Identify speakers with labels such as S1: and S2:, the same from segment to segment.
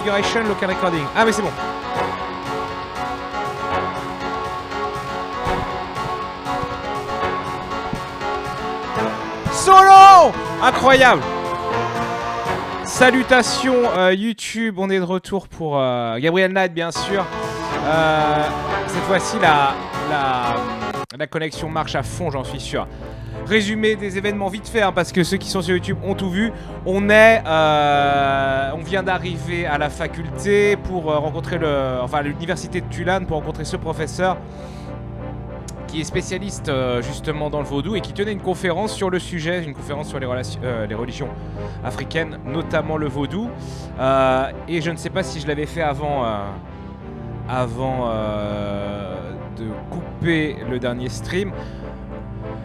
S1: Configuration, local recording. Ah mais c'est bon. Solo! Incroyable! Salutations YouTube, on est de retour pour Gabriel Knight bien sûr. Cette fois-ci la connexion marche à fond, j'en suis sûr. Résumé des événements vite fait, hein, parce que ceux qui sont sur YouTube ont tout vu. On vient d'arriver à la faculté pour rencontrer l'université de Tulane pour rencontrer ce professeur qui est spécialiste justement dans le vaudou et qui tenait une conférence sur le sujet, une conférence sur les religions africaines, notamment le vaudou. Et je ne sais pas si je l'avais fait avant de couper le dernier stream.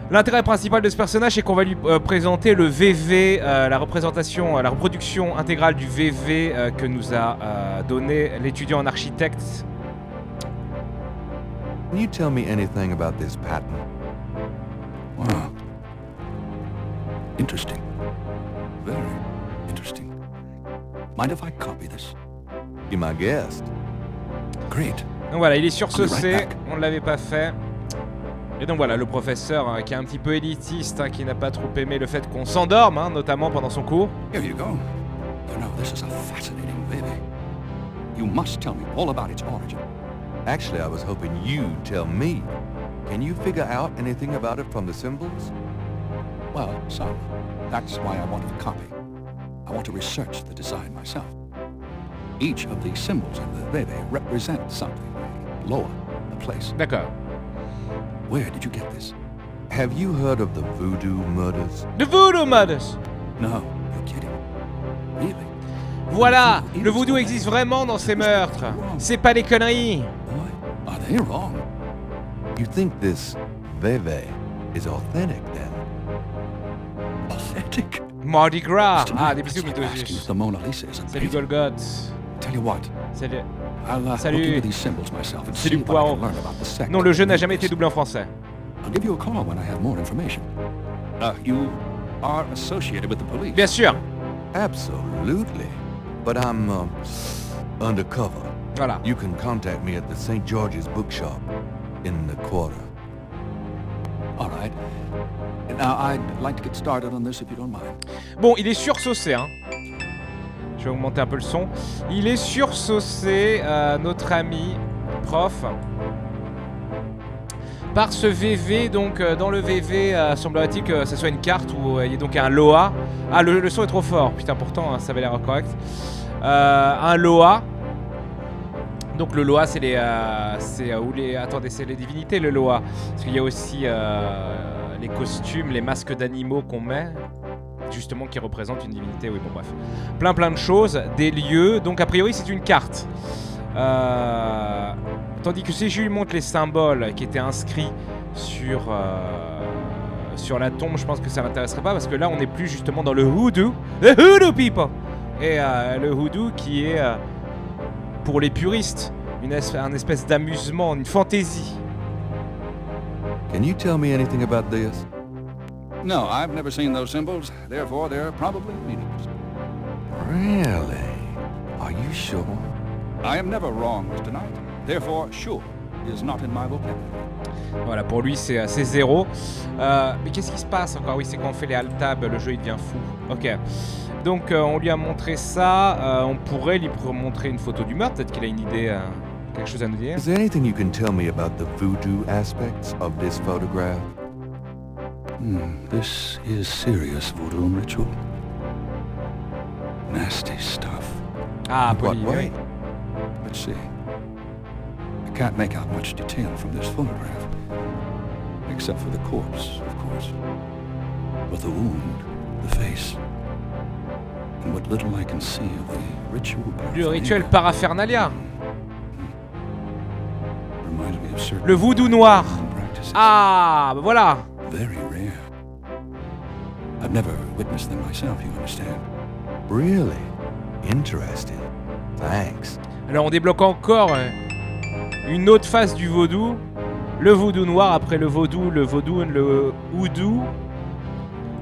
S1: L'intérêt principal de ce personnage, c'est qu'on va lui présenter le VV, la reproduction intégrale du VV que nous a donné l'étudiant en architecte.
S2: Can you tell me anything about this pattern?
S3: Wow. Interesting. Very interesting. Mind if I copy this?
S2: Be my guest.
S3: Great.
S1: Donc voilà, il est sursaucé, on ne l'avait pas fait. Et donc voilà, le professeur qui est un petit peu élitiste, qui n'a pas trop aimé le fait qu'on s'endorme, notamment pendant son cours.
S3: Here you go. You know, this is a fascinating baby. You must tell me all about its origin.
S2: Actually, I was hoping you'd tell me. Can you figure out anything about it from the symbols?
S3: Well, some. That's why I wanted a copy. I want to research the design myself. Each of the symbols in the baby represents something. Loa, a place.
S1: D'accord.
S3: Where did you get this?
S2: Have you heard of the Voodoo murders?
S1: The Voodoo Murders!
S3: No, you're kidding. Really?
S1: Voilà, le vaudou existe vraiment dans ces meurtres. C'est pas des conneries.
S3: Boy, are they wrong?
S2: You think this Veve is authentic then?
S3: Authentic?
S1: Mardi Gras.
S3: Mr.
S1: Ah,
S3: Knight,
S1: des bisous
S3: let's keep asking
S1: mythologiques.
S3: if the Mona Lisa is a
S1: Salut
S3: painting.
S1: Golgoth.
S3: Tell you what,
S1: Salut.
S3: I'll look
S1: Salut.
S3: into these symbols myself and see
S1: Salut
S3: what I
S1: Poiron.
S3: can learn about the sect.
S1: Non, le jeu n'a jamais été doublé en français.
S3: I'll give you a call when I have more information. You are associated with the police.
S1: Bien sûr.
S2: Absolutely. But I'm undercover.
S1: Voilà.
S2: You can contact me at the St. George's bookshop in the quarter.
S3: All right. Now, I'd like to get started on this if you don't mind.
S1: Bon, il est sursaucé, hein. Je vais augmenter un peu le son. Il est sursaucé, notre ami prof, par ce VV. Donc, dans le VV, semblerait-il que ce soit une carte où il y a donc un Loa. Ah, le son est trop fort. Putain, pourtant, ça avait l'air correct. Un Loa. Donc, le Loa, c'est attendez, c'est les divinités, le Loa. Parce qu'il y a aussi les costumes, les masques d'animaux qu'on met. Justement qui représente une divinité, oui bon bref. Plein de choses, des lieux, donc a priori c'est une carte. Tandis que si je lui montre les symboles qui étaient inscrits sur la tombe, je pense que ça l'intéresserait pas parce que là on n'est plus justement dans le hoodoo. The hoodoo people. Et le hoodoo qui est pour les puristes, un espèce d'amusement, une fantaisie.
S2: Can you tell me anything about this?
S3: No, I've never seen those symbols. Therefore, they're probably meaningless.
S2: Really? Are you sure?
S3: I am never wrong, Mr. Knight. Therefore, sure is not in my vocabulary.
S1: Voilà, pour lui c'est zéro. Mais qu'est-ce qui se passe encore? Oui, c'est quand on fait les alt-tab, le jeu il devient fou. Ok. Donc on lui a montré ça. On pourrait lui montrer une photo du meurtre. Peut-être qu'il a une idée, quelque chose à nous dire.
S2: Is there anything you can tell me about the voodoo aspects of this photograph?
S3: This is serious voodoo ritual. Nasty stuff.
S1: Ah,
S2: What
S1: poli,
S2: way?
S1: oui.
S3: Let's see. I can't make out much detail from this photograph. Except for the corpse, of course. But the wound, the face, and what little I can see of the ritual
S1: Le rituel
S3: paraphernalia.
S1: paraphernalia.
S3: Reminds me of certain
S1: Le voodoo noir.
S3: practices.
S1: Ah, bah voilà.
S3: Very rare. I've never witnessed them myself, you understand.
S2: Really? Interesting. Thanks.
S1: Alors on débloque encore une autre face du vaudou. Le vaudou noir, après le vaudou, le houdou,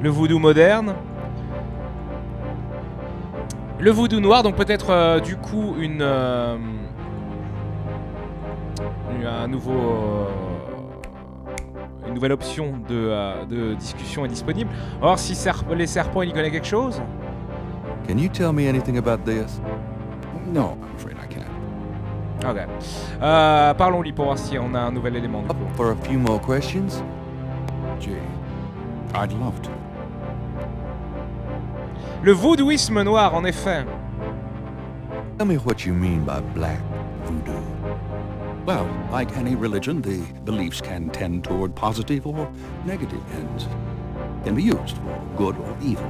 S1: le voodoo moderne. Le voodoo noir, donc peut-être du coup un nouveau, une nouvelle option de discussion est disponible. On va voir si les serpents, il y connaît quelque chose.
S2: Can you tell me anything about this?
S3: No, I'm afraid I can't.
S1: Ok. Parlons-lui pour voir si on a un nouvel élément. Du
S2: Up
S1: coup.
S2: for a few more questions?
S3: Gee, I'd love to.
S1: Le vaudouisme noir, en effet.
S2: Tell me what you mean by black voodoo.
S3: Well, like any religion, the beliefs can tend toward positive or negative ends. Can be used for good or evil.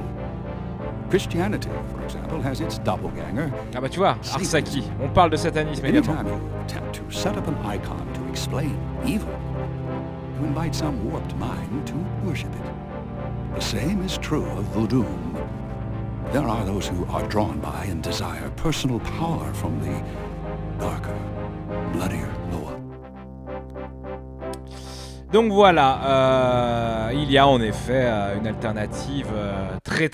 S3: Christianity, for example, has its doppelganger.
S1: Ah bah tu vois, Arsaki, on parle de satanisme également.
S3: Anytime you attempt to set up an icon to explain evil, you invite some warped mind to worship it. The same is true of voodoo. There are those who are drawn by and desire personal power from the darker, bloodier lower.
S1: Donc voilà, il y a en effet une alternative très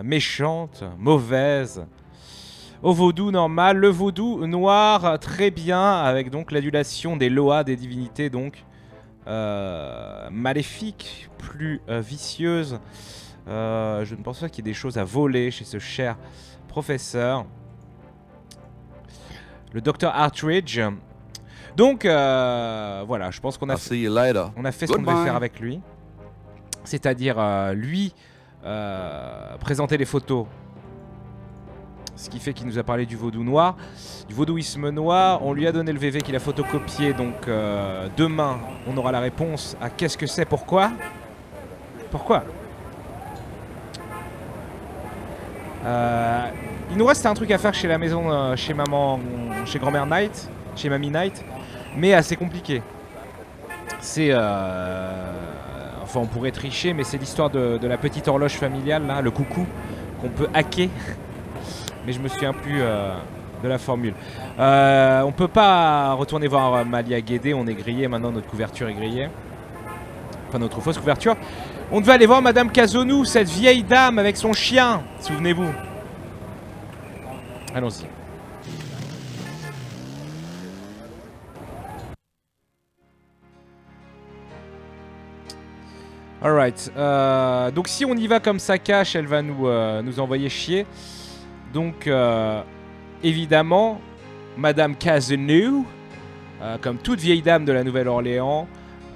S1: méchante, mauvaise, au vaudou normal. Le vaudou noir, très bien, avec donc l'adulation des loas, des divinités donc maléfiques, plus vicieuses. Je ne pense pas qu'il y ait des choses à voler chez ce cher professeur. Le docteur Hartridge. Donc, voilà, je pense qu'on a, on a fait ce qu'on devait faire avec lui. C'est-à-dire, lui, présenter les photos. Ce qui fait qu'il nous a parlé du vaudou noir, du vaudouisme noir. On lui a donné le VV qu'il a photocopié. Donc, demain, on aura la réponse à qu'est-ce que c'est, pourquoi. Pourquoi il nous reste un truc à faire chez la maison, chez maman, chez grand-mère Knight, chez mamie Knight. Mais assez compliqué. C'est... enfin, on pourrait tricher, mais c'est l'histoire de la petite horloge familiale, là, le coucou, qu'on peut hacker. Mais je me souviens plus de la formule. On peut pas retourner voir Malia Guédé, on est grillé, maintenant notre couverture est grillée. Enfin, notre fausse couverture. On devait aller voir Madame Kazonou, cette vieille dame avec son chien, souvenez-vous. Allons-y. Alright, donc si on y va comme ça cache, elle va nous envoyer chier. Donc, évidemment, Madame Kazonou, comme toute vieille dame de la Nouvelle-Orléans,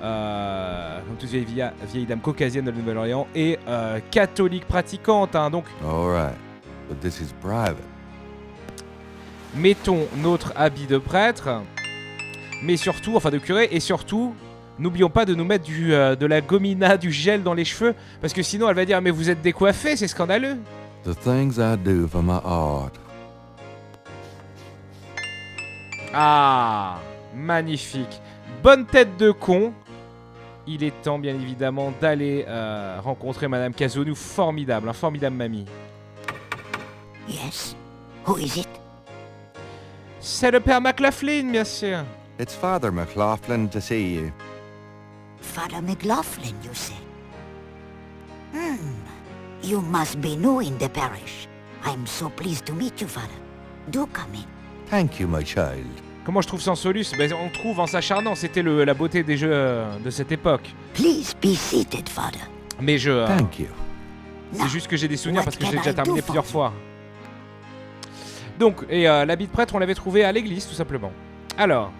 S1: comme toute vieille dame caucasienne de la Nouvelle-Orléans, est catholique pratiquante. Hein, donc,
S2: Alright, but this is private.
S1: Mettons notre habit de prêtre, mais surtout, enfin de curé, et surtout... N'oublions pas de nous mettre de la gomina, du gel dans les cheveux, parce que sinon elle va dire mais vous êtes décoiffé, c'est scandaleux.
S2: The things I do for my art.
S1: Ah, magnifique. Bonne tête de con. Il est temps bien évidemment d'aller rencontrer Madame Kazonou, formidable, hein, formidable mamie.
S4: Yes, who is it?
S1: C'est le père McLaughlin, bien sûr.
S2: It's Father McLaughlin to see you.
S4: Father McLaughlin, you say? You must be new in the parish. I'm so pleased to meet you, Father. Do come in.
S2: Thank you, my child.
S1: Comment je trouve sans soluce? Ben, on trouve en s'acharnant, c'était la beauté des jeux de cette époque.
S4: Please be seated, Father.
S1: Mais
S2: Thank you.
S1: c'est juste que j'ai des souvenirs parce que j'ai déjà terminé plusieurs fois. Donc, et l'habit de prêtre, on l'avait trouvé à l'église, tout simplement. Alors...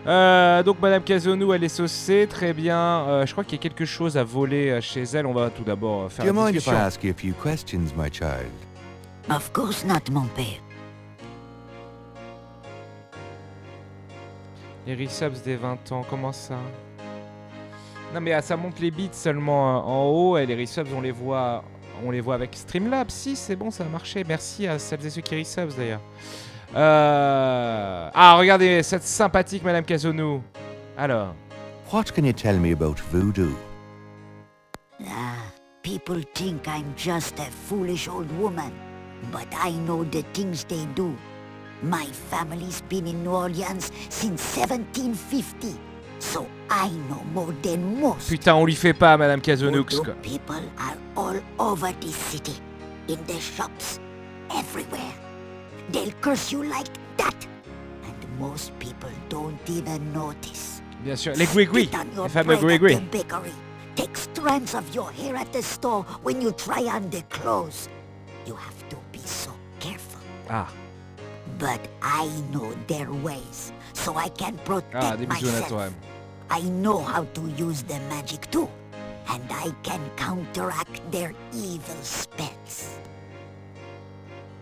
S1: donc Madame Kazonou, elle est saucée, très bien. Je crois qu'il y a quelque chose à voler chez elle. On va tout d'abord faire
S2: Do you
S1: la
S2: mind if I
S1: discussion.
S2: ask you a few questions, my child?
S4: Of course not, mon père.
S1: Les resubs des 20 ans, comment ça? Non mais ça monte les bits seulement en haut et les resubs on les voit avec Streamlabs. Si, c'est bon, ça a marché. Merci à celles et ceux qui resubs d'ailleurs. Ah, regardez cette sympathique Madame Kazonou. Alors.
S2: What can you tell me about voodoo?
S4: People think I'm just a foolish old woman, but I know the things they do. My family's been in New Orleans since 1750, so I know more than most.
S1: Putain, on lui fait pas, Madame Kazonou.
S4: People are all over this city, in the shops, everywhere. They'll curse you like that. And most people don't even notice.
S1: Bien sûr, les gouigouis,
S4: Spit on your
S1: les fameux
S4: bread at
S1: gouigouis.
S4: the bakery. Take strands of your hair at the store when you try on the clothes. You have to be so careful.
S1: Ah,
S4: But I know their ways, so I can protect
S1: des bisous à toi.
S4: myself. I know how to use the magic too, and I can counteract their evil spells.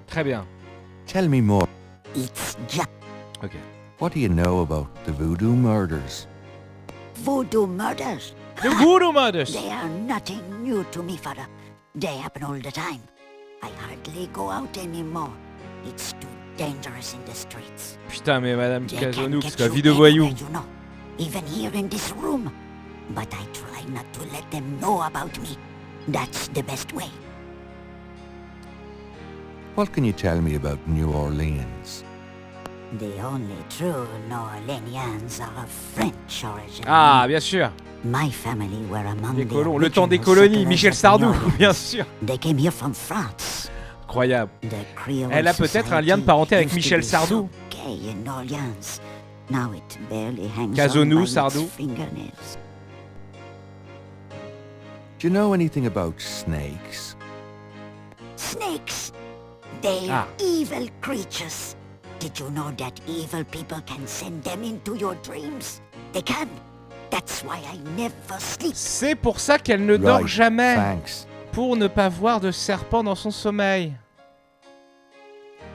S1: Très bien.
S2: Tell me more.
S4: It's just
S1: Ok.
S2: What do you know about the Voodoo murders?
S4: voodoo murders.
S1: Le Voodoo Modus.
S4: They are nothing new to me, father. They happen all the time. I hardly go out anymore. It's too dangerous in the streets.
S1: Putain, mais Madame
S4: They can
S1: Kazonoux,
S4: get
S1: quoi,
S4: you
S1: vie de voyou.
S4: anywhere, you know, even here in this room. But I try not to let them know about me. That's the best way.
S2: What can you tell me about New Orleans?
S4: The only true Nouvelle-Orléans are of French origin.
S1: Ah, bien sûr.
S4: My family were among
S1: Les
S4: the
S1: colons, le temps des
S4: original
S1: colonies,
S4: settlers
S1: Michel
S4: of
S1: Sardou,
S4: New Orleans.
S1: bien sûr.
S4: They came here from France.
S1: Incroyable.
S4: The Creole
S1: Elle a peut-être un lien de parenté avec
S4: society
S1: Michel
S4: used to be
S1: Sardou.
S4: so gay in Orleans. Now it barely hangs
S1: Kazonou,
S4: on by
S1: Sardou.
S4: its fingernails.
S2: Do you know anything about snakes?
S4: Snakes! They're
S1: Ah.
S4: evil creatures. Did you know that evil people can send them into your dreams? They can. That's why I never sleep.
S1: C'est pour ça qu'elle ne dort
S2: Right,
S1: jamais.
S2: Thanks.
S1: Pour ne pas voir de serpent dans son sommeil.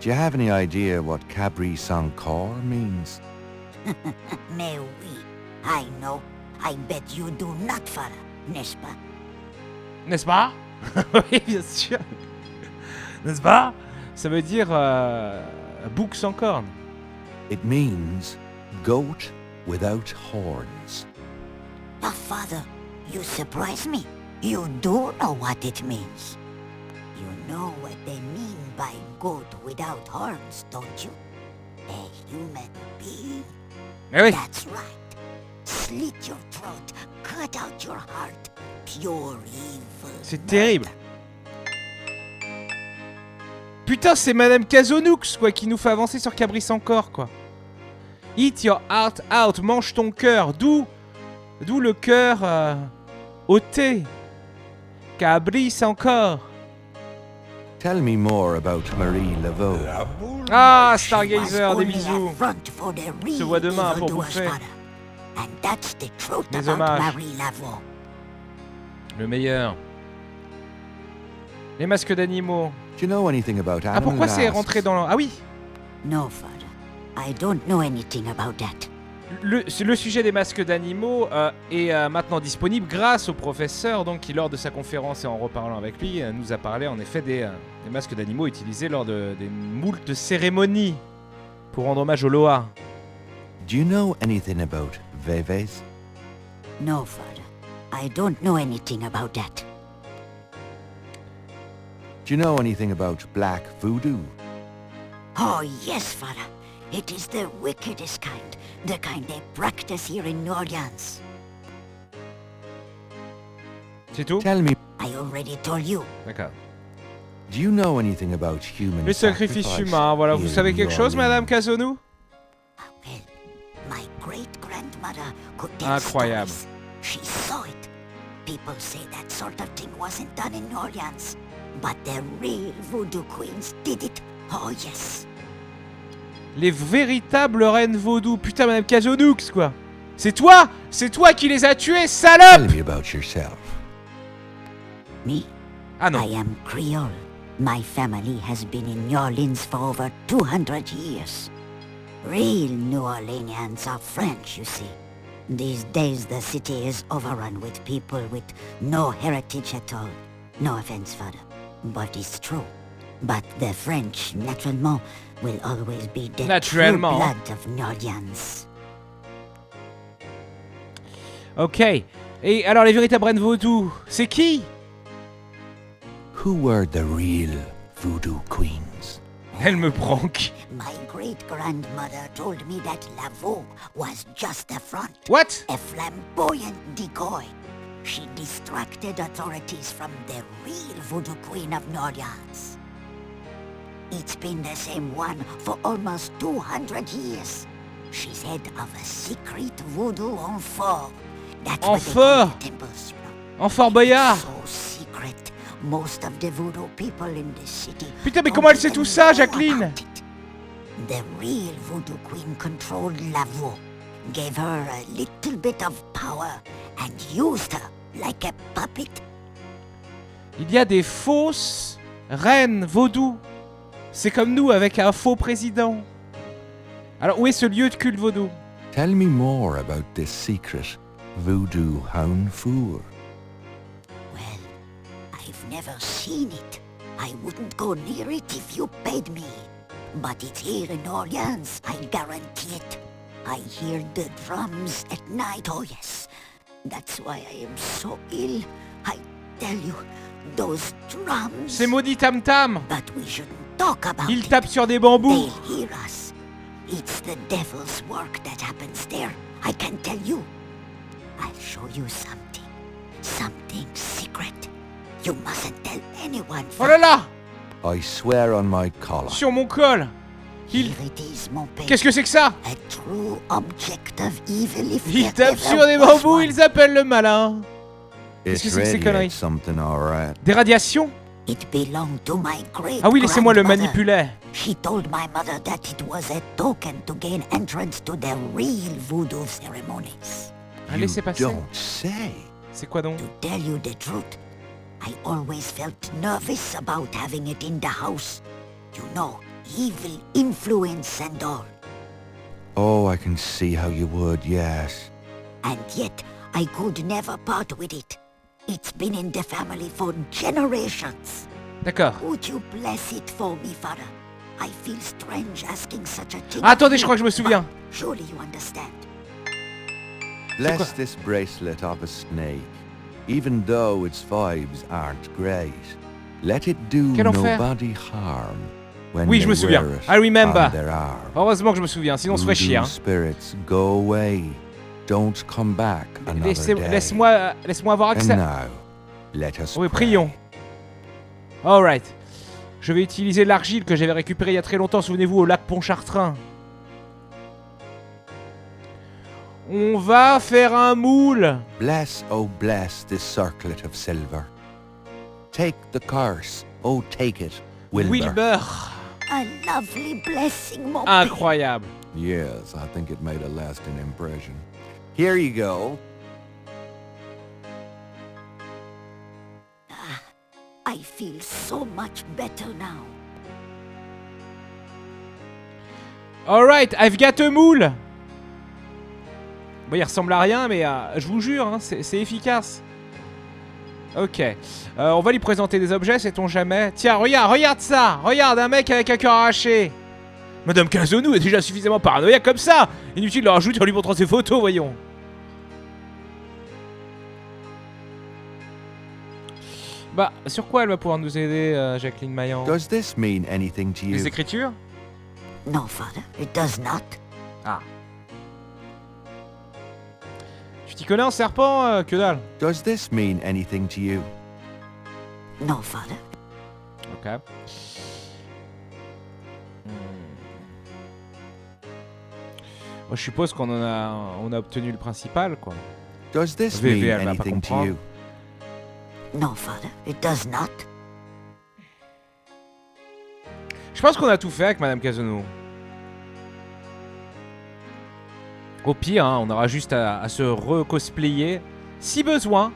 S2: Do you have any idea what Cabrice Encore means?
S4: Mais oui, I know. I bet you do not, father, n'est-ce pas?
S1: N'est-ce pas? Oui, bien sûr. N'est-ce pas? Ça veut dire bouc sans cornes.
S2: It means goat without horns.
S4: Oh, father, you surprise me. You do know what it means. You know what they mean by goat without horns, don't you? A human being.
S1: Eh oui.
S4: That's right. Slit your throat, cut out your heart. Pure evil.
S1: C'est terrible. Putain, c'est Madame Kazonoux, quoi, qui nous fait avancer sur Cabrice Encore, quoi. Eat your heart out, mange ton cœur. D'où le cœur ôté. Cabrice Encore.
S2: Tell me more about Marie Laveau.
S1: Ah,
S4: She
S1: Stargazer,
S4: was
S1: des
S4: only
S1: bisous.
S4: a front for the real
S1: Se voit demain pour
S4: evildoers,
S1: bouffer.
S4: father. And that's the truth
S1: Mes
S4: about
S1: hommages.
S4: Marie Laveau.
S1: Le meilleur. Les masques d'animaux.
S2: Do you know anything about
S1: Ah,
S2: animal
S1: pourquoi c'est
S2: masks?
S1: rentré dans... Ah oui.
S4: No, father. I don't know anything about that.
S1: Le sujet des masques d'animaux est maintenant disponible grâce au professeur donc, qui, lors de sa conférence et en reparlant avec lui, nous a parlé en effet des masques d'animaux utilisés lors des moultes cérémonies pour rendre hommage au Loa.
S2: Do you know anything about Veves?
S4: No, father. I don't know anything about that.
S2: Do you know anything about Black Voodoo?
S4: Oh, yes, father. It is the wickedest kind. The kind they practice here in New Orleans.
S1: C'est tout?
S2: Tell me,
S4: I already told you.
S1: D'accord.
S2: do you know anything about human
S1: Les sacrifices
S2: sacrifice
S1: humains, voilà. Vous
S2: here
S1: savez
S2: in
S1: quelque
S2: New
S1: chose,
S2: Orleans?
S1: Madame Kazonou?
S4: Well, my great-grandmother could tell
S1: Incroyable.
S4: stories. She saw it. People say that sort of thing wasn't done in New Orleans. But the real voodoo queens did it. Oh, yes.
S1: Les véritables reines vaudou. Putain, Madame Kazonoux, quoi. C'est toi qui les as tués,
S2: Tell
S1: salope!
S2: me about yourself.
S4: Me?
S1: Ah non.
S4: I am Creole. My family has been in New Orleans for over 200 years. Real New Orleanians are French, you see. These days the city is overrun with people with no heritage at all. No offense, father, but it's true. But the French, naturellement, will always be the true
S1: Naturellement.
S4: blood of New Orleans.
S1: Ok. Et alors, les véritables reines vaudou, c'est qui?
S2: Who were the real voodoo queens?
S1: Elle me prank.
S4: My great-grandmother told me that Laveau was just a front.
S1: What?
S4: A flamboyant decoy. She distracted authorities from the real voodoo queen of New Orleans. It's been the same one for almost 200 years. She's head of a secret voodoo Encore. That's what they call the temples, you know.
S1: En Fort Boyard.
S4: So secret. Most of the voodoo people in the city.
S1: Putain, mais comment elle sait tout ça, Jacqueline?
S4: The real voodoo queen controlled la voix, gave her a little bit of power, and used her like a puppet.
S1: Il y a des fausses reines vaudou. C'est comme nous avec un faux président. Alors où est ce lieu de culte vaudou?
S2: Tell me more about this secret voodoo hanfour.
S4: Well, I've never seen it. I wouldn't go near it if you paid me. But it's here in Orleans, I guarantee it. I hear the drums at night, oh yes. That's why I am so ill. I tell you, those drums...
S1: C'est maudit tam-tam.
S4: But we shouldn't talk about
S1: Il
S4: it.
S1: tape sur des bambous.
S4: They'll hear us. It's the devil's work that happens there. I can tell you. I'll show you something. Something secret. You mustn't tell anyone.
S1: Oh là là.
S2: I swear on my collar.
S1: Sur mon col.
S4: Here it is, mon père.
S1: Qu'est-ce que c'est que ça?
S4: A true object of evil if
S1: Ils
S4: there
S1: tapent
S4: ever
S1: sur des
S4: was
S1: bambous,
S4: one.
S1: ils appellent le malin.
S2: It's
S1: Qu'est-ce que c'est que ces
S2: really
S1: conneries?
S2: something alright.
S1: Des radiations?
S4: It belonged to my great
S1: Ah oui, laissez-moi le
S4: grandmother.
S1: manipuler.
S4: She told my mother that it was a token to gain entrance to the real voodoo ceremonies.
S1: Ah, laissez passer.
S2: Don't say.
S1: C'est quoi donc?
S4: To tell you the truth, I always felt nervous about having it in the house. You know, evil influence and all.
S2: Oh, I can see how you would, yes.
S4: And yet, I could never part with it. It's been in the family for generations.
S1: D'accord.
S4: Would you bless it for me, Father? I feel strange asking such a thing.
S1: Ah, attendez,
S4: of
S1: je
S4: you,
S1: crois que je me souviens.
S4: but surely you understand.
S2: Bless this bracelet of a snake, even though its vibes aren't great. Let it do
S1: Quel enfer.
S2: nobody harm when
S1: Oui,
S2: they
S1: je me souviens.
S2: wear it
S1: I remember.
S2: on their arm.
S1: Heureusement que je me souviens, sinon on se ferait chier.
S2: Voodoo spirits, go away. Don't come back another day.
S1: Laisse-moi avoir
S2: And
S1: accès.
S2: now, let us
S1: Oui,
S2: pray.
S1: prions. Alright. Je vais utiliser l'argile que j'avais récupérée il y a très longtemps, souvenez-vous, au lac Pontchartrain. On va faire un moule.
S2: Bless, oh bless this circlet of silver. Take the curse, oh take it, Wilbur.
S1: Wilbur.
S4: A lovely blessing, mon père.
S1: Incroyable.
S2: Yes, I think it made a lasting impression. Here you go.
S4: I feel so much better now.
S1: Alright, I've got a moule. Bon, il ressemble à rien, mais je vous jure, hein, c'est efficace. Ok. On va lui présenter des objets, sait-on jamais. Tiens, regarde ça. Regarde, un mec avec un cœur arraché. Madame Cazonou est déjà suffisamment paranoïaque comme ça. Inutile de le rajouter en lui montrant ses photos, voyons. Bah, sur quoi elle va pouvoir nous aider, Jacqueline Maillan?
S2: Does this mean anything to
S1: Les
S2: you?
S1: écritures?
S4: No, Father, it does not.
S1: Ah. Tu t'y connais en serpent? Que dalle.
S2: Does this mean anything to you?
S4: No, Father.
S1: Ok. Moi, je suppose qu'on on a obtenu le principal, quoi.
S2: Does this
S1: Vieille,
S2: mean
S1: elle va pas
S2: anything to
S1: comprendre.
S2: you?
S4: No, Father, it does not.
S1: Je pense qu'on a tout fait avec Madame Cazono. Au pire, hein, on aura juste à se recosplayer si besoin.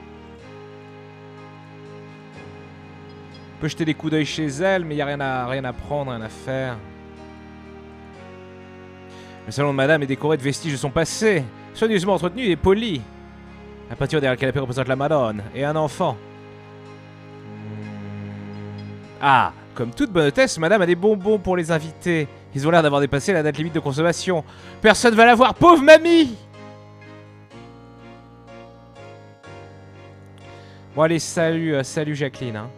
S1: On peut jeter des coups d'œil chez elle, mais il n'y a rien à prendre, rien à faire. Le salon de Madame est décoré de vestiges de son passé, soigneusement entretenu et poli. La peinture derrière le canapé représente la Madone et un enfant. Ah, comme toute bonne hôtesse, Madame a des bonbons pour les invités. Ils ont l'air d'avoir dépassé la date limite de consommation. Personne va la voir, pauvre mamie! Bon allez, salut Jacqueline. Hein.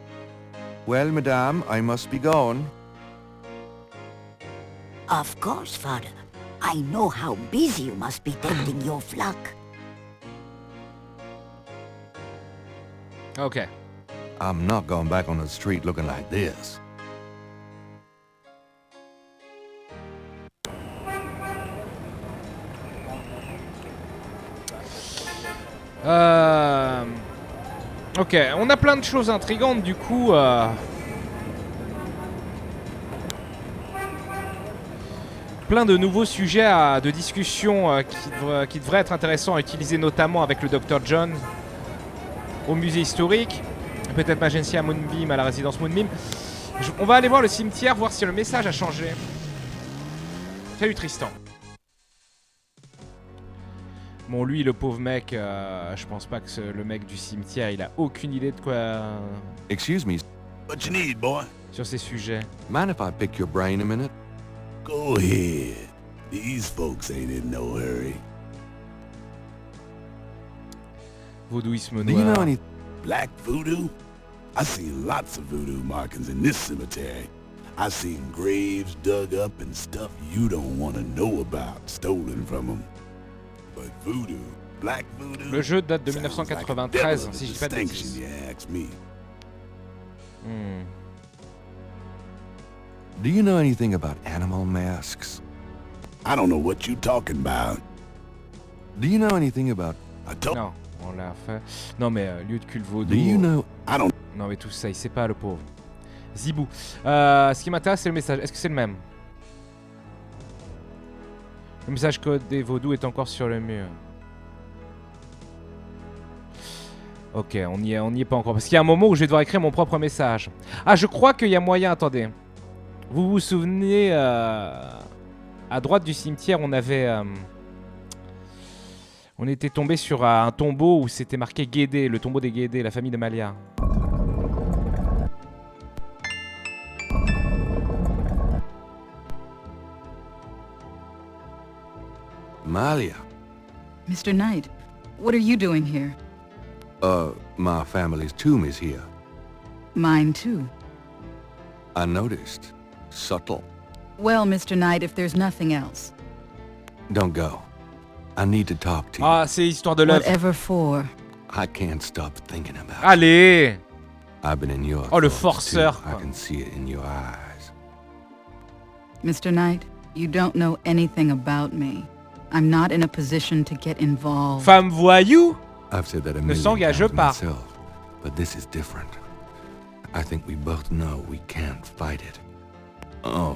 S2: Well, madame, I must be gone.
S4: Of course, Father. I know how busy you must be tending your flock.
S1: Ok.
S2: I'm not going back on the street looking like this.
S1: Ok, on a plein de choses intrigantes du coup. Plein de nouveaux sujets de discussion qui devraient être intéressants à utiliser notamment avec le Dr John au musée historique. Peut-être Magency à Moonbeam, à la résidence Moonbeam. On va aller voir le cimetière, voir si le message a changé. Salut Tristan. Bon, lui, le pauvre mec, je pense pas que le mec du cimetière, il a aucune idée de quoi...
S2: Excuse me.
S5: What you need, boy?
S1: Sur ces sujets.
S2: Mind if I pick your brain a minute?
S5: Go ahead. These folks ain't in no hurry.
S1: Vaudouisme
S2: Do you know
S1: noir.
S2: any...
S5: Black voodoo? I seen lots of voodoo markings in this cemetery. I seen graves dug up and stuff you don't want to know about stolen from them. But voodoo, black voodoo...
S1: Le jeu date de
S5: sounds like a
S1: 1993,
S5: devil of
S1: si je dis pas de
S5: distinction,
S1: bêtises.
S5: you ask me.
S2: Do you know anything about animal masks?
S5: I don't know what you talking about.
S2: Do you know anything about...
S5: I told...
S1: Non, on l'a fait. Non mais lieu de culte vaudou.
S2: Do you know...
S5: I don't...
S1: Non mais tout ça, il sait pas le pauvre. Zibou. Ce qui m'intéresse c'est le message. Est-ce que c'est le même? Le message code des vaudous est encore sur le mur. Ok, on y est pas encore. Parce qu'il y a un moment où je vais devoir écrire mon propre message. Ah, je crois qu'il y a moyen, attendez. Vous vous souvenez, à droite du cimetière, on avait... on était tombé sur un tombeau où c'était marqué Guédé, le tombeau des Guédé, la famille de Malia.
S2: Malia?
S6: Mr. Knight, what are you doing here?
S2: My family's tomb is here.
S6: Mine too.
S2: I noticed. Subtle.
S6: Well, Mr. Knight, if there's nothing else.
S2: Don't go. I need to talk to you.
S1: Ah, c'est l'histoire de l'œuvre.
S6: Whatever for.
S2: I can't stop thinking about it.
S1: Allez!
S2: I've been in your
S1: Oh, le
S2: thoughts, too.
S1: forceur,
S2: I
S1: quoi.
S2: can see it in your eyes.
S6: Mr. Knight, you don't know anything about me. I'm not in a position to get involved.
S1: Femme voyou?
S2: I've said that a
S1: Ne
S2: million
S1: s'engage
S2: times
S1: pas.
S2: myself, but this is different. I think we both know we can't fight it. Oh,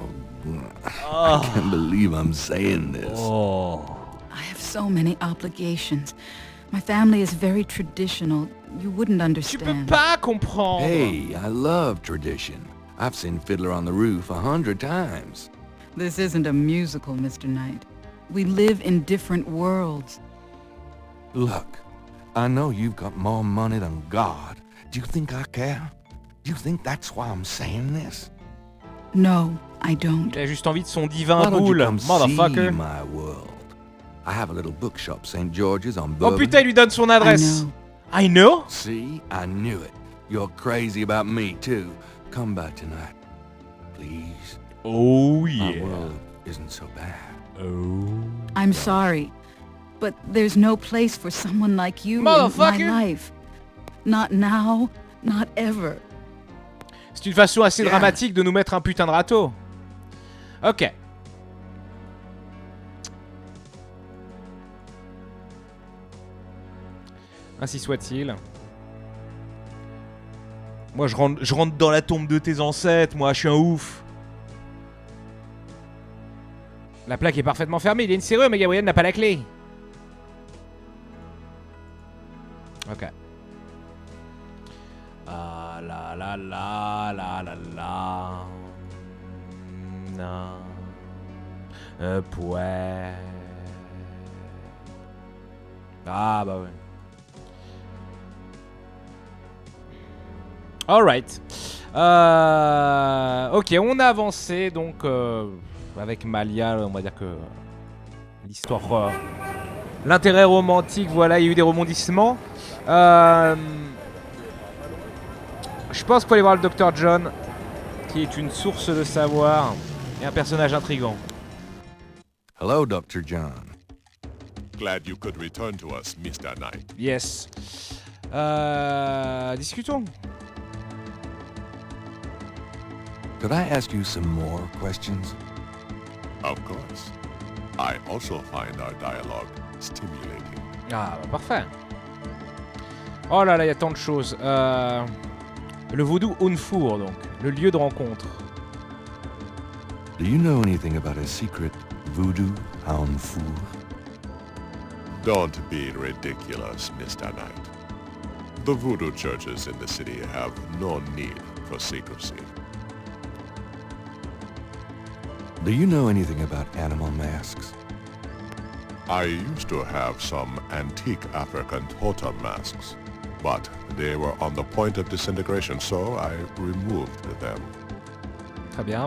S2: I can't believe I'm saying this.
S1: Oh.
S6: I have so many obligations. My family is very traditional. You wouldn't
S1: Tu peux
S6: understand.
S1: pas comprendre.
S2: Hey, I love tradition. I've seen Fiddler on the Roof 100 times.
S6: This isn't a musical, Mr. Knight. We live in different worlds.
S2: Look, I know you've got more money than God. Do you think I care? Do you think that's why I'm saying this?
S6: No, I don't.
S1: Il a juste envie de son divin
S2: Why don't you
S1: boule,
S2: come see
S1: motherfucker.
S2: my world? I have a little bookshop, St. George's on
S1: Oh
S2: Bourbon.
S1: putain, il lui donne son
S6: I
S1: adresse.
S6: know.
S1: I know?
S2: See, I knew it. You're crazy about me too. Come back tonight, please.
S1: Oh
S2: My
S1: yeah.
S2: world isn't so bad.
S1: Oh.
S6: I'm sorry, but there's no place for someone like you in my
S1: Motherfucker.
S6: life. Not now, not ever.
S1: C'est une façon assez
S2: Yeah.
S1: dramatique de nous mettre un putain de râteau. Ok. Ainsi soit-il. Moi, je rentre dans la tombe de tes ancêtres. Moi, je suis un ouf. La plaque est parfaitement fermée. Il y a une serrure, mais Gabriel n'a pas la clé. Ok. Ah la la la la la la. Non. Un poêle. Ah bah ouais. Alright. Ok, on a avancé donc avec Malia, on va dire que l'histoire, l'intérêt romantique, voilà, il y a eu des rebondissements. Je pense qu'il faut aller voir le Dr John, qui est une source de savoir et un personnage intriguant.
S2: Hello, Dr. John.
S7: Glad you could return to us, Mr. Knight.
S1: Yes. Discutons.
S2: Could I ask you some more questions?
S7: Of course. I also find our dialogue stimulating.
S1: Ah, bah, parfait. Oh là là, il y a tant de choses. Le vaudou Unfour, donc, le lieu de rencontre.
S2: Do you know anything about a secret voodoo hanfour?
S7: Don't be ridiculous, Mr. Knight. The voodoo churches in the city have no need for secrecy.
S2: Do you know anything about animal masks?
S7: I used to have some antique African totem masks, but they were on the point of disintegration, so I removed them.
S1: Très bien.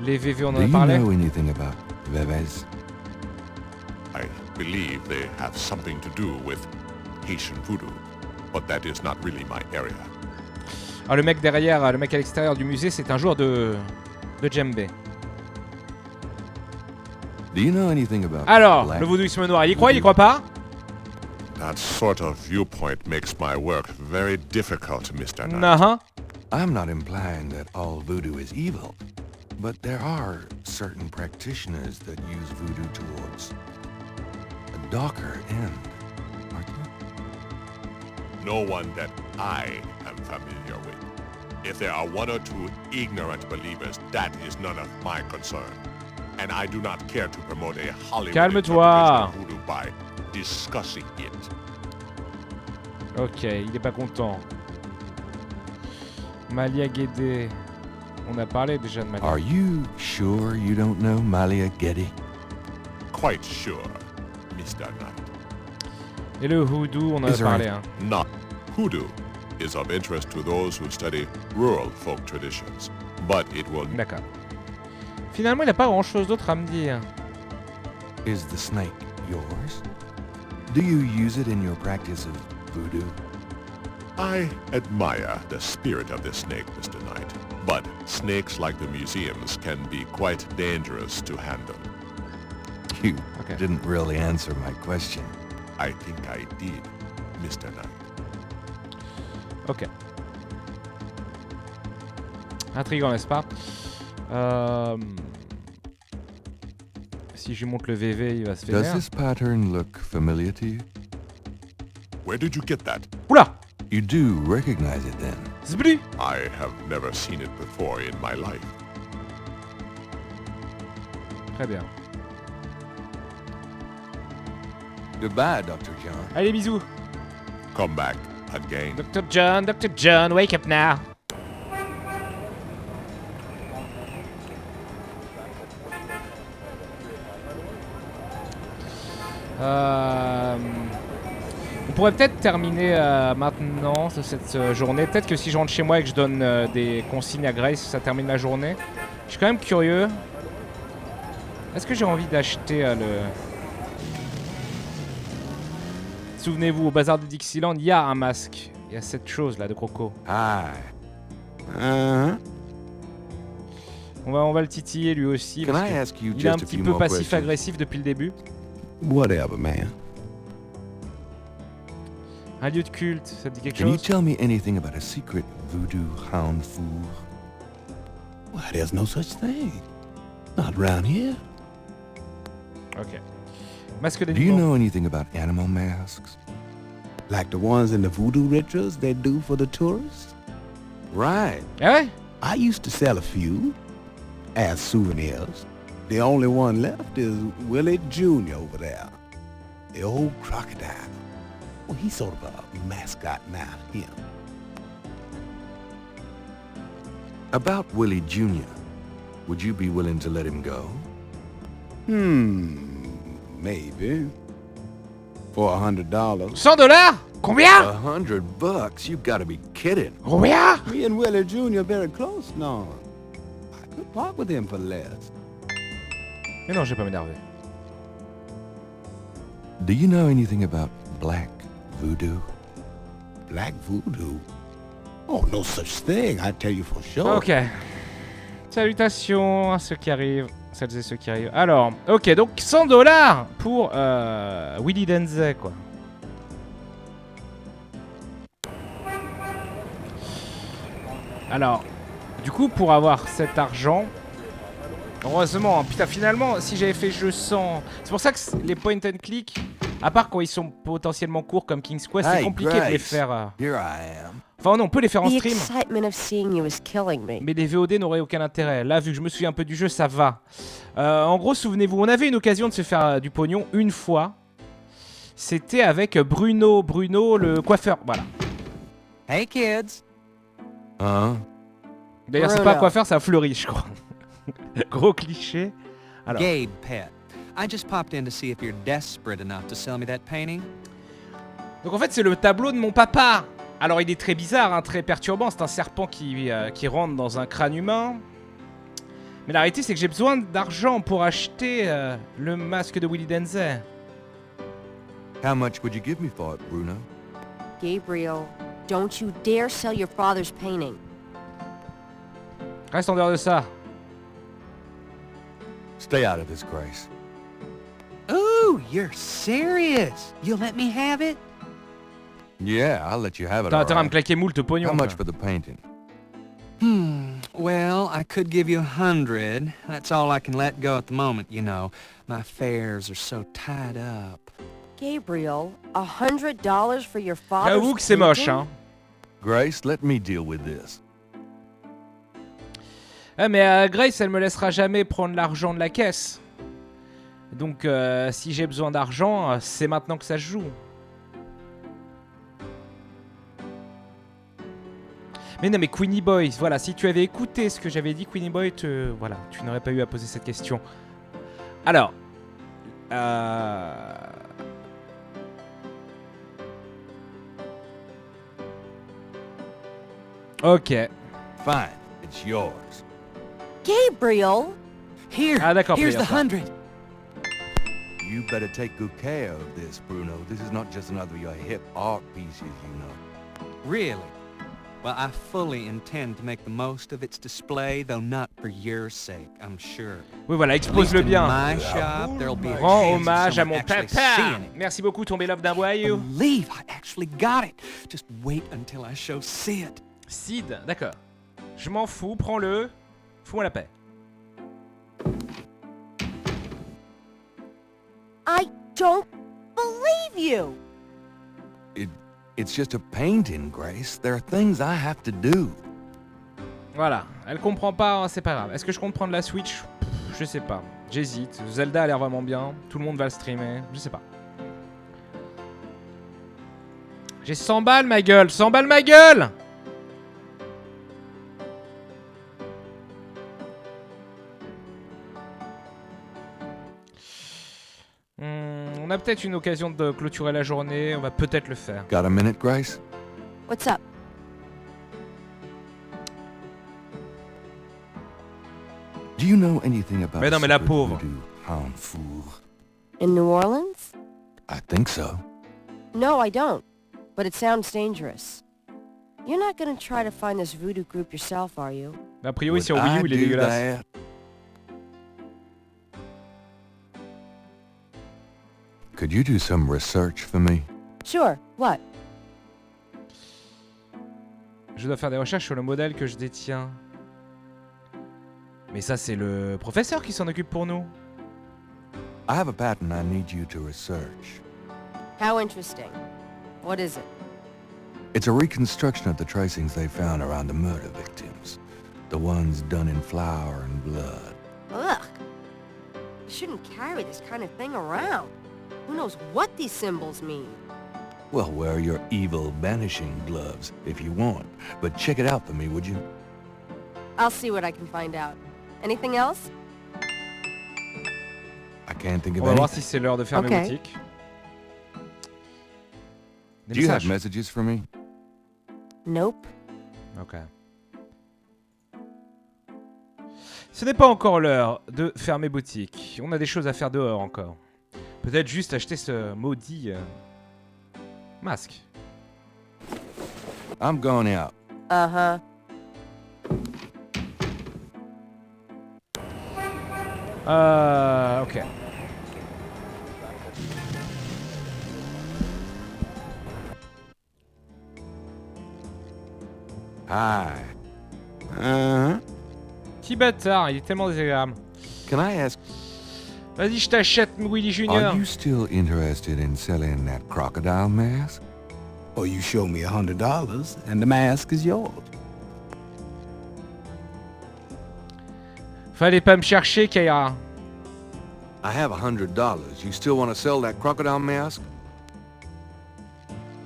S1: Les VV, on en
S2: Do
S1: a
S2: you
S1: parlé.
S2: know anything about vrais?
S7: I believe they have something to do with Haitian voodoo, but that is not really my area.
S1: Ah, le mec derrière, le mec à l'extérieur du musée, c'est un joueur de djembé.
S2: Do you know anything about
S1: Alors,
S2: black?
S1: le vaudouisme noir, il y croit pas?
S7: That sort of viewpoint makes my work very difficult, Mr. Knight.
S1: Nah.
S2: I'm not implying that all voodoo is evil, but there are certain practitioners that use voodoo towards a darker end, aren't there?
S7: No one that I am familiar with. If there are one or two ignorant believers, that is none of my concern. And I do not care to promote a Hollywood
S1: Calme-toi.
S7: interpretation of voodoo by discussing it.
S1: Ok, il est pas content. Malia Guédé. On a parlé déjà de Malia.
S2: Are you sure you don't know Malia Getty?
S7: Quite sure, Mr. Knight.
S1: Et le hoodoo, on en a
S2: Is there
S1: parlé. Hein.
S7: Not hoodoo is of interest to those who study rural folk traditions, but it will
S1: D'accord. Finalement, il n'a pas grand-chose d'autre à me dire.
S2: Is the snake yours? Do you use it in your practice of voodoo?
S7: I admire the spirit of the snake, Mr. Knight, but snakes like the museums can be quite dangerous to handle.
S2: You
S1: Okay.
S2: didn't really answer my question.
S7: I think I did, Mr. Knight.
S1: Ok. Intriguant, n'est-ce pas? Si je lui montre le VV, il va se
S2: Does
S1: faire.
S2: this pattern look familiar to you?
S7: Where did you get that?
S1: Oula!
S2: You do recognize it then?
S1: Zblu!
S7: I have never seen it before in my life.
S1: Très bien.
S2: Goodbye, Dr. John.
S1: Allez, bisous!
S7: Come back again.
S1: Dr. John, wake up now! On pourrait peut-être terminer maintenant cette journée. Peut-être que si je rentre chez moi et que je donne des consignes à Grace, ça termine la journée. Je suis quand même curieux. Est-ce que j'ai envie d'acheter le... Souvenez-vous, au bazar de Dixieland, il y a un masque. Il y a cette chose là de croco.
S2: Hi.
S1: On va le titiller lui aussi.
S2: Can
S1: parce
S2: I
S1: que
S2: ask you
S1: il est un
S2: just a
S1: petit
S2: few
S1: peu
S2: more questions?
S1: passif-agressif depuis le début.
S5: Whatever, man.
S1: Un lieu de culte, ça te dit quelque
S2: Can you
S1: chose?
S2: tell me anything about a secret voodoo hanfour?
S5: Why, there's no such thing. Not around here.
S1: Ok. Masque
S2: Do you
S1: d'animal.
S2: know anything about animal masks?
S5: Like the ones in the voodoo rituals they do for the tourists?
S2: Right.
S1: Ah ouais?
S5: I used to sell a few as souvenirs. The only one left is Willie Jr. over there. The old crocodile. Well, he's sort of a mascot now, him.
S2: About Willie Jr., would you be willing to let him go?
S5: Maybe. For $100.
S1: $100? Combien?
S2: $100? You gotta be kidding.
S1: Combien?
S5: Me and Willie Jr. very close now. I could part with him for less.
S1: Mais non, je vais pas m'énerver.
S2: Do you know anything about black voodoo?
S5: Black voodoo? Oh, no such thing, I tell you for sure.
S1: Ok. Salutations à ceux qui arrivent. Celles et ceux qui arrivent. Alors, ok, donc $100 pour Willy Denze, quoi. Alors, du coup, pour avoir cet argent, heureusement, putain, finalement, si j'avais fait jeu sans... C'est pour ça que les point and click, À part quand ils sont potentiellement courts comme King's Quest, c'est
S2: Hey,
S1: compliqué de les
S2: Grace.
S1: faire...
S2: Here I am.
S1: Enfin, non, on peut les faire en
S8: The
S1: stream.
S8: excitement of seeing you is killing me.
S1: Mais les VOD n'auraient aucun intérêt. Là, vu que je me souviens un peu du jeu, ça va. En gros, souvenez-vous, on avait une occasion de se faire du pognon une fois. C'était avec Bruno le coiffeur. Voilà.
S9: Hey kids.
S2: Huh?
S1: D'ailleurs, c'est
S8: Bruno.
S1: pas un coiffeur, c'est un fleuriste, je crois. Gros cliché. Alors.
S9: Gabe, pet. I just popped in to see if you're desperate enough to sell me that painting.
S1: Donc en fait, c'est le tableau de mon papa. Alors il est très bizarre, hein, très perturbant. C'est un serpent qui rentre dans un crâne humain. Mais la réalité, c'est que j'ai besoin d'argent pour acheter le masque de Willy Denzey.
S2: How much would you give me for it, Bruno?
S8: Gabriel, don't you dare sell your father's painting.
S1: Reste en dehors de ça.
S2: Stay out of this, Grace.
S9: Ooh, you're serious? You'll let me have it?
S2: Yeah, I'll let you have it.
S1: T'as
S2: all
S1: intérêt à me
S2: right.
S1: claquer moult pognon.
S2: How much
S1: quoi.
S2: for the painting?
S9: Well, I could give you 100. That's all I can let go at the moment, you know. My fares are so tied up.
S8: Gabriel, $100 for your father's
S1: J'avoue que c'est moche,
S8: painting?
S1: hein.
S2: Grace, let me deal with this.
S1: Ah, mais Grace, elle me laissera jamais prendre l'argent de la caisse. Donc, si j'ai besoin d'argent, c'est maintenant que ça se joue. Mais non, mais Queenie Boy, voilà, si tu avais écouté ce que j'avais dit, Queenie Boy, voilà, tu n'aurais pas eu à poser cette question. Alors, ok.
S2: Fine, it's yours.
S8: Gabriel!
S9: Here,
S1: Ah, d'accord,
S9: here's
S1: player,
S9: the
S1: ça.
S9: 100.
S2: You better take good care of this, Bruno. This is not just another of your hip art pieces, you know.
S9: Really? Well, I fully intend to make the most of its display, though not for your sake, I'm sure.
S1: Oui, voilà,
S9: At least
S1: expose-le
S9: in
S1: bien.
S9: my shop, there'll be a
S1: Rends
S9: chance of
S1: hommage à
S9: someone
S1: mon
S9: actually
S1: papa.
S9: seeing it.
S1: Merci beaucoup, tombé love d'un voyou.
S9: Believe I actually got it. Just wait until I show Sid.
S1: Sid, d'accord. Je m'en fous, prends-le. Fous-moi la paix.
S8: I don't believe you!
S2: It's just a painting, Grace. There are things I have to do.
S1: Voilà, elle comprend pas, hein, c'est pas grave. Est-ce que je compte prendre la Switch? Je sais pas. J'hésite. Zelda a l'air vraiment bien. Tout le monde va le streamer. Je sais pas. J'ai 100 balles, ma gueule. 100 balles, ma gueule. On a peut-être une occasion de clôturer la journée. On va peut-être le faire.
S2: Got a minute, Grace?
S8: What's up?
S2: Do you know anything about
S1: Mais non, mais la
S2: secret
S1: pauvre.
S2: voodoo, hound fool?
S8: In New Orleans?
S2: I think so.
S8: No, I don't. But it sounds dangerous. You're not gonna try to find this voodoo group yourself, are you?
S1: A priori,
S2: Would
S1: sur Wii
S2: I
S1: U, il est
S2: do
S1: dégueulasse.
S2: that? Could you do some research for me?
S8: Sure. What?
S1: Je dois faire des recherches sur le modèle que je détiens. Mais ça, c'est le professeur qui s'en occupe pour nous.
S2: I have a pattern I need you to research.
S8: How interesting. What is it?
S2: It's a reconstruction of the tracings they found around the murder victims. The ones done in flour and blood.
S8: Ugh. You shouldn't carry this kind of thing around. Who knows what these symbols mean?
S2: Well, wear your evil banishing gloves if you want. But check it out for me, would you?
S8: I'll see what I can find out. Anything else?
S2: I can't think of
S1: On va voir
S2: anything.
S1: si c'est l'heure de fermer
S8: Ok.
S1: boutique. Des
S2: Do you have
S1: messages.
S2: messages for me?
S8: Nope.
S1: Ok. Ce n'est pas encore l'heure de fermer boutique. On a des choses à faire dehors encore. Peut-être juste acheter ce maudit masque.
S2: I'm going out.
S8: Uh-huh.
S1: Ok.
S2: Hi. Uh-huh.
S1: Petit bâtard, il est tellement désagréable.
S2: Can I ask...
S1: Vas-y, je t'achète, Willy Junior.
S2: Are you still interested in selling that crocodile mask?
S5: Or you show me $100 and the mask is yours.
S1: Fallait pas me chercher, Kaira.
S2: I have $100. You still want to sell that crocodile mask?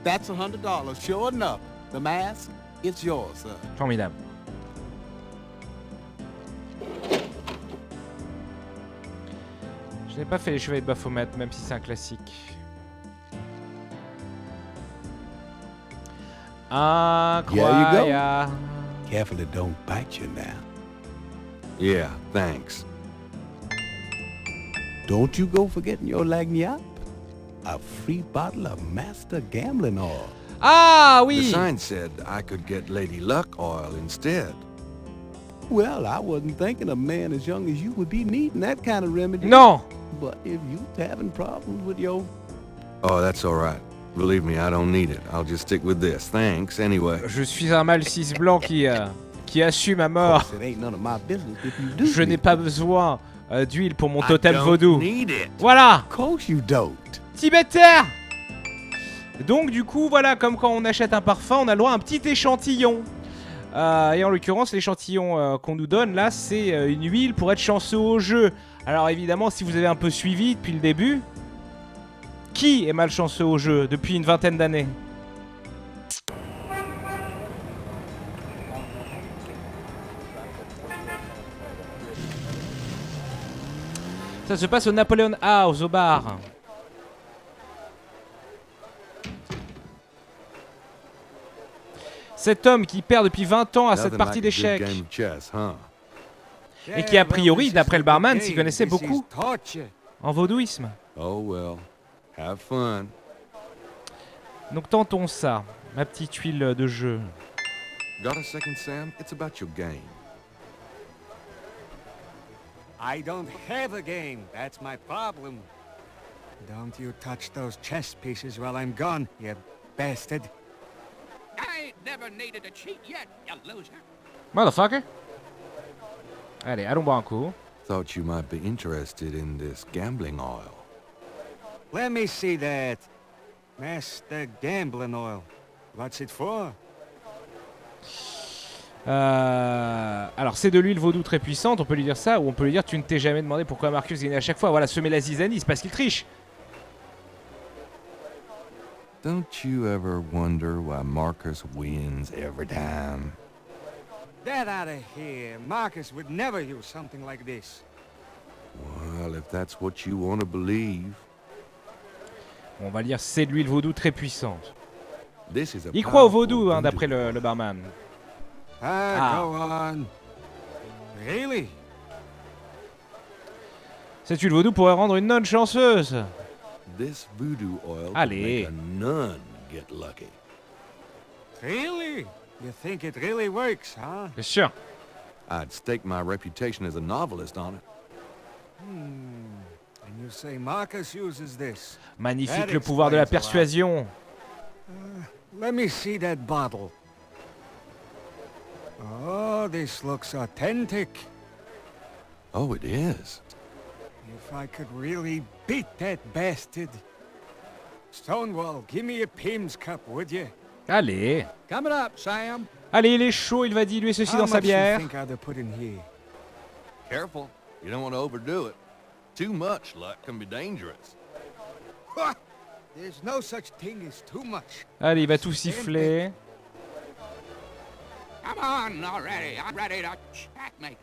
S5: That's $100, sure enough. The mask, it's yours, sir.
S1: Formidable. Je n'ai pas fait les chevaliers de Baphomet, même si c'est un classique. Incroyable.
S5: Careful it don't bite you now.
S2: Yeah, thanks.
S5: Don't you go forgetting your lagniappe. A free bottle of Master Gambling Oil.
S1: Ah
S2: The
S1: oui.
S2: sign said I could get Lady Luck oil instead.
S5: Well, I wasn't thinking a man as young as you would be needing that kind of remedy.
S1: Non.
S5: But if you're having problems with your...
S2: Oh, that's all right. Believe me, I don't need it. I'll just stick with this. Thanks, anyway.
S1: Je suis un mâle cis blanc qui assume à mort.
S5: It ain't none of my business if you do.
S1: Je n'ai pas besoin d'huile pour mon
S2: I
S1: totem
S2: don't
S1: vaudou.
S2: need it.
S1: Voilà.
S5: Of course you don't.
S1: Tibétaire. Donc du coup, voilà, comme quand on achète un parfum, on a le droit à un petit échantillon. Et en l'occurrence, l'échantillon qu'on nous donne là, c'est une huile pour être chanceux au jeu. Alors évidemment, si vous avez un peu suivi depuis le début, qui est malchanceux au jeu depuis une vingtaine d'années? Ça se passe au Napoleon House, au bar. Cet homme qui perd depuis 20 ans à cette
S2: Nothing
S1: partie
S2: like a good
S1: d'échecs.
S2: game of chess, huh?
S1: Et qui a priori, d'après le barman, s'y connaissait beaucoup en vaudouisme.
S2: Oh well. Have fun.
S1: Donc tentons ça, ma petite huile de jeu.
S2: Got a second, Sam? It's about your game.
S9: I don't have a game. That's my problem. Don't you touch those chess pieces while I'm gone, you bastard.
S10: I ain't never needed to cheat yet, you loser.
S1: Motherfucker. Allez, allons boire un coup.
S2: Thought you might be interested in this gambling oil.
S9: Let me see that. Master Gambling Oil. What's it for?
S1: Alors c'est de l'huile vaudou très puissante, on peut lui dire ça, ou on peut lui dire tu ne t'es jamais demandé pourquoi Marcus gagnait à chaque fois. Voilà, semer la zizanie, c'est parce qu'il triche.
S2: Don't you ever wonder why Marcus wins every time?
S9: Get out of here. Marcus would never use something like this.
S2: Well, if that's what you want to believe.
S1: On va dire c'est de l'huile vaudou très puissante.
S2: This is a
S1: Il croit au
S2: powerful
S1: vaudou, hein,
S2: voodoo
S1: d'après le
S2: oil.
S1: barman.
S9: Go on. Really?
S1: Cette huile vaudou pourrait rendre une nonne chanceuse.
S2: This voodoo oil could
S1: Allez.
S2: make a nun get lucky.
S9: Really? You think it really works, huh?
S1: Bien sûr.
S2: I'd stake my reputation as a novelist on it.
S9: And you say Marcus uses this?
S1: Magnifique
S9: That
S1: le pouvoir de la
S9: explains a lot.
S1: persuasion.
S9: Let me see that bottle. Oh, this looks authentic.
S2: Oh, it is.
S9: If I could really beat that bastard. Stonewall, give me a Pim's cup, would you?
S1: Allez.
S10: Coming up, Sam.
S1: Allez, il est chaud, il va diluer ceci
S9: How
S1: dans sa
S9: much you
S1: bière.
S9: think I'd put in here?
S2: Careful. You don't want to overdo it. Too much luck can be dangerous.
S9: Ha! There's no such thing as too much.
S1: Allez, il va tout siffler.
S10: Come on already. I'm ready to checkmate.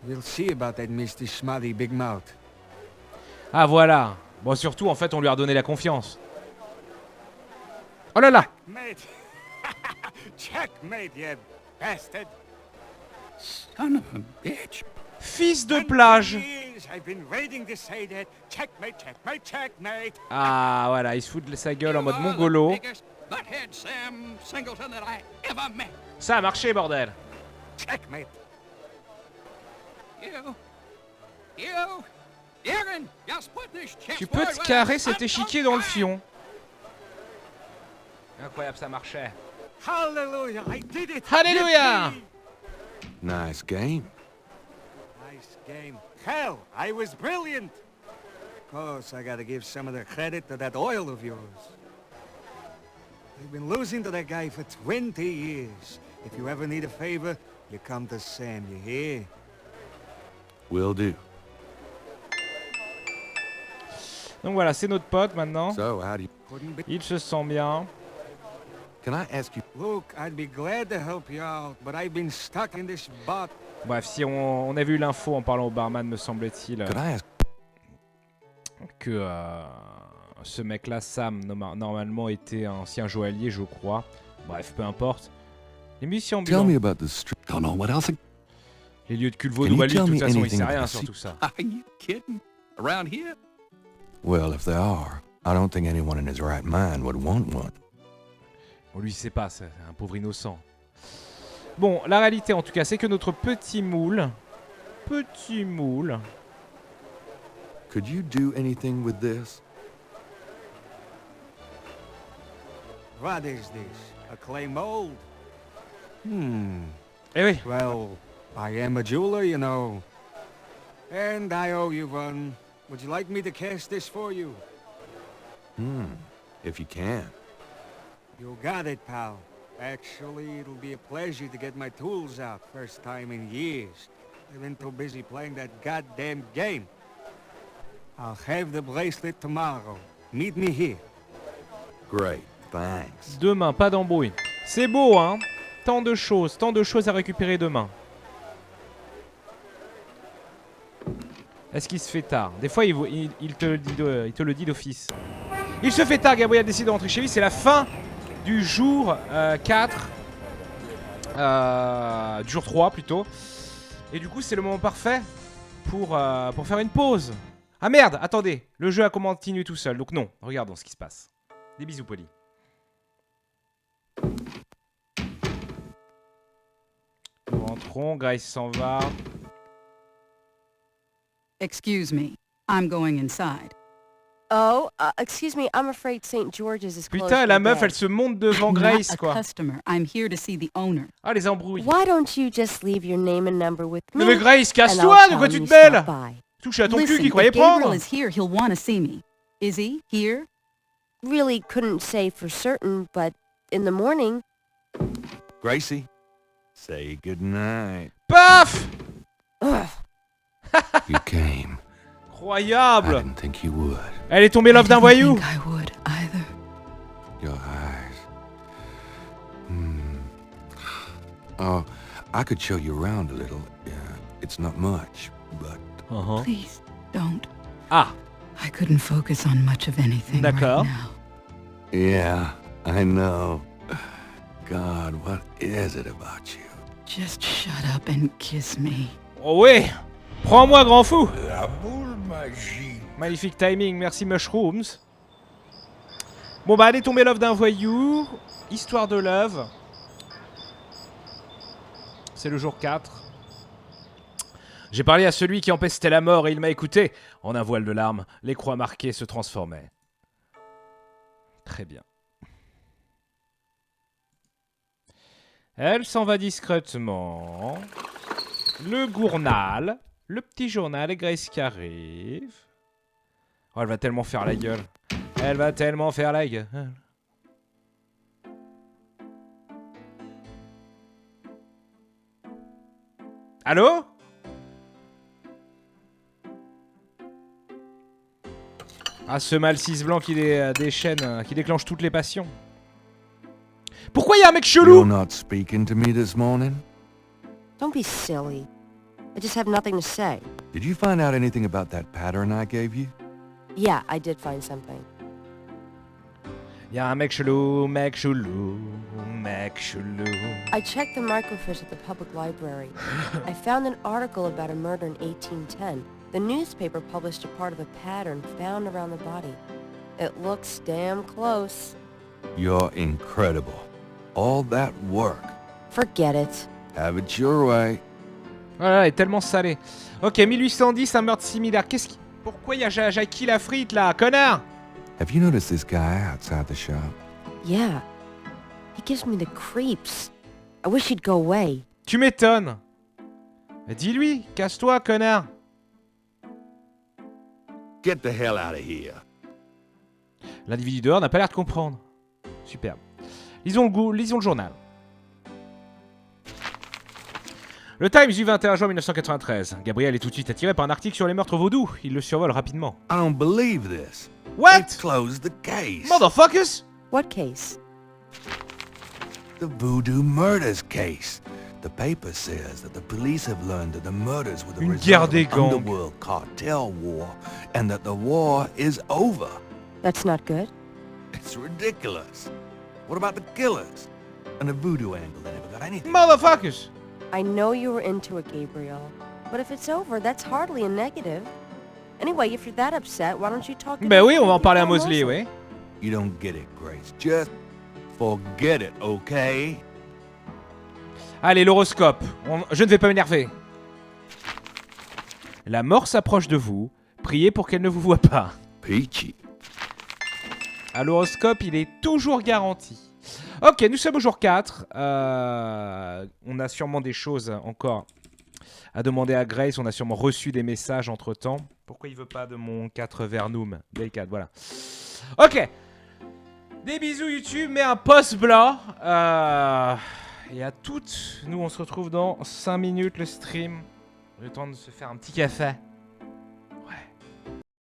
S9: We'll see about that, Mr. Schmutty Big Mouth.
S1: Ah voilà. Bon, surtout, en fait, on lui a redonné la confiance. Oh là là.
S9: Mate. Checkmate, you bastard.
S5: Son of a bitch.
S1: Fils de plage.
S9: Years I've been waiting to say that. Checkmate, checkmate, checkmate.
S1: Ah voilà, il se fout de sa gueule en mode
S10: You are
S1: mongolo.
S10: the biggest butthead Sam Singleton that I ever met.
S1: Ça a marché, bordel.
S9: Checkmate.
S10: Aaron, just put this
S1: Tu
S10: chessboard
S1: peux te
S10: where
S1: carrer
S10: I'm
S1: cet échiquier dans le
S10: fine.
S1: fion. Incroyable, ça marchait.
S9: Hallelujah, I did it.
S1: Hallelujah.
S9: Yippee.
S2: Nice game.
S9: Nice game. Hell, I was brilliant. course, I gotta give some of the credit to that oil of yours. I've been losing to that guy for 20 years. If you ever need a favor, you come to Sam, you hear?
S2: Will do.
S1: Donc voilà, c'est notre pote maintenant.
S2: So, how do you...
S9: Couldn't be.
S1: Il se sent bien.
S2: Can I ask you...
S9: Look, I'd be glad to help you out, but I've been stuck in this box.
S1: Bref, si on avait eu l'info en parlant au barman, me semble-t-il,
S2: Could I ask...
S1: que ce mec-là, Sam, normalement était un ancien joaillier, je crois. Bref, peu importe. Les musiciens
S2: Tell
S1: ambulants.
S2: me about the street.
S3: Don't know what else.
S1: Les lieux de culte
S2: Can
S1: vaudou,
S2: you
S1: bah, lui, de
S2: tell
S1: toute
S2: me
S1: façon, il
S2: anything
S1: sait rien
S2: about
S1: sur
S2: the
S1: tout ça.
S3: Are you kidding? Around here?
S2: Well, if there are, I don't think anyone in his right mind would want one.
S1: Bon, lui, il sait pas, c'est un pauvre innocent. Bon, la réalité, en tout cas, c'est que notre petit moule...
S2: Could you do anything with this?
S9: What is this? A clay mold?
S1: Eh oui.
S9: Well, I am a jeweler, you know. And I owe you one. Would you like me to cast this for you?
S2: If you can.
S9: You got it, pal. Actually, it'll be a pleasure to get my tools out. First time in years. I've been too busy playing that goddamn game. I'll have the bracelet tomorrow. Meet me here.
S2: Great, thanks.
S1: Demain, pas d'embrouille. C'est beau, hein. Tant de choses à récupérer demain. Est-ce qu'il se fait tard? Des fois, il te le dit d'office. Il se fait tard, Gabriel décide de rentrer chez lui. C'est la fin du jour 4. Du jour 3, plutôt. Et du coup, c'est le moment parfait pour faire une pause. Ah merde, attendez. Le jeu a continué tout seul. Donc non, regardons ce qui se passe. Des bisous polis. Nous rentrons, Grace s'en va.
S6: Excuse me. I'm going inside.
S8: Oh, excuse me, I'm afraid St. George's is closed.
S1: Putain, la
S8: for
S1: meuf,
S8: the
S1: elle se monte devant
S6: I'm
S1: Grace,
S6: not a
S1: quoi.
S6: customer. I'm here to see the owner.
S1: Ah, les embrouilles.
S8: day. Why don't you just leave your name and number with me?
S1: Mais Grace,
S8: and
S1: casse-toi,
S8: I'll
S1: de quoi
S8: tell
S1: tu
S8: him
S1: te
S8: you
S1: mêles?
S8: stopped by.
S1: Touche à ton cul
S6: Listen,
S1: qui croyait
S6: if Gabriel
S1: prendre.
S6: is here, he'll want to see me. Is he here?
S8: Really couldn't say for certain, but in the morning.
S2: Gracie, say goodnight.
S1: Paf!
S8: Ugh.
S2: You came. I
S1: Incroyable.
S2: didn't think you would.
S1: Elle est tombée love d'un voyou.
S6: I think I would either.
S2: Your eyes. Oh, I could show you around a little. It's not much, but...
S6: Please, don't.
S1: Ah,
S6: I couldn't focus on much of anything right
S1: D'accord.
S6: now.
S2: Yeah, I know. God, what is it about you?
S6: Just shut up and kiss me.
S1: oh ouais. Prends-moi, grand fou.
S5: La boule magique.
S1: Magnifique timing, merci Mushrooms. Bon bah, elle est tombée love d'un voyou. Histoire de love. C'est le jour 4. J'ai parlé à celui qui empestait la mort et il m'a écouté. En un voile de larmes, les croix marquées se transformaient. Très bien. Elle s'en va discrètement. Le gournal. Le petit journal et Grace qui arrive. Oh, elle va tellement faire la gueule. Elle va tellement faire la gueule. Allô? Ah, ce mâle 6 blanc qui déchaîne, qui déclenche toutes les passions. Pourquoi il y a un mec chelou?
S2: You're not speaking to me this morning?
S8: Don't be silly. I just have nothing to say.
S2: Did you find out anything about that pattern I gave you?
S8: Yeah, I did find something.
S1: Il y a un mec chelou, mec chelou, mec chelou.
S8: I checked the microfiche at the public library. I found an article about a murder in 1810. The newspaper published a part of a pattern found around the body. It looks damn close.
S2: You're incredible. All that work.
S8: Forget it.
S2: Have it your way.
S1: Voilà, elle est tellement salée. Ok, 1810, un meurtre similaire. Qu'est-ce qui... Pourquoi il y a Jackie la frite là, connard?
S2: Have you noticed this guy outside the shop?
S8: Yeah. He gives me the creeps. I wish he'd go away.
S1: Tu m'étonnes. Dis-lui, casse-toi, connard.
S5: Get the hell out of here.
S1: L'individu dehors n'a pas l'air de comprendre. Superbe. Lisons le journal. Le Times du 21 juin 1993. Gabriel est tout de suite attiré par un article sur les meurtres vaudous. Il le survole rapidement.
S2: I don't believe this.
S1: What?
S2: They closed the case.
S1: Motherfuckers!
S8: What case?
S2: The Voodoo murders case. The paper says that the police have learned that the murders were the
S1: Une guerre
S2: result
S1: des
S2: of
S1: gangs.
S2: an underworld cartel war, and that the war is over.
S8: That's not good.
S2: It's ridiculous. What about the killers? And the voodoo angle, they never got anything.
S1: Motherfuckers!
S8: I know you were into it, Gabriel. But if it's over, that's hardly a negative. Anyway, if you're that upset, why don't you talk to
S1: Ben oui,
S8: Gabriel
S1: on va en parler à
S8: Mosely?
S1: Mosely, oui.
S2: You don't get it, Grace. Just forget it, okay?
S1: Allez, l'horoscope. Je ne vais pas m'énerver. La mort s'approche de vous. Priez pour qu'elle ne vous voie pas.
S2: Peachy.
S1: À l'horoscope, il est toujours garanti. Ok, nous sommes au jour 4. On a sûrement des choses encore à demander à Grace. On a sûrement reçu des messages entre-temps. Pourquoi il veut pas de mon 4 Vernum? Délicat, voilà. Ok. Des bisous YouTube, mais un pouce blanc. Et à toutes, nous on se retrouve dans 5 minutes le stream. Le temps de se faire un petit café.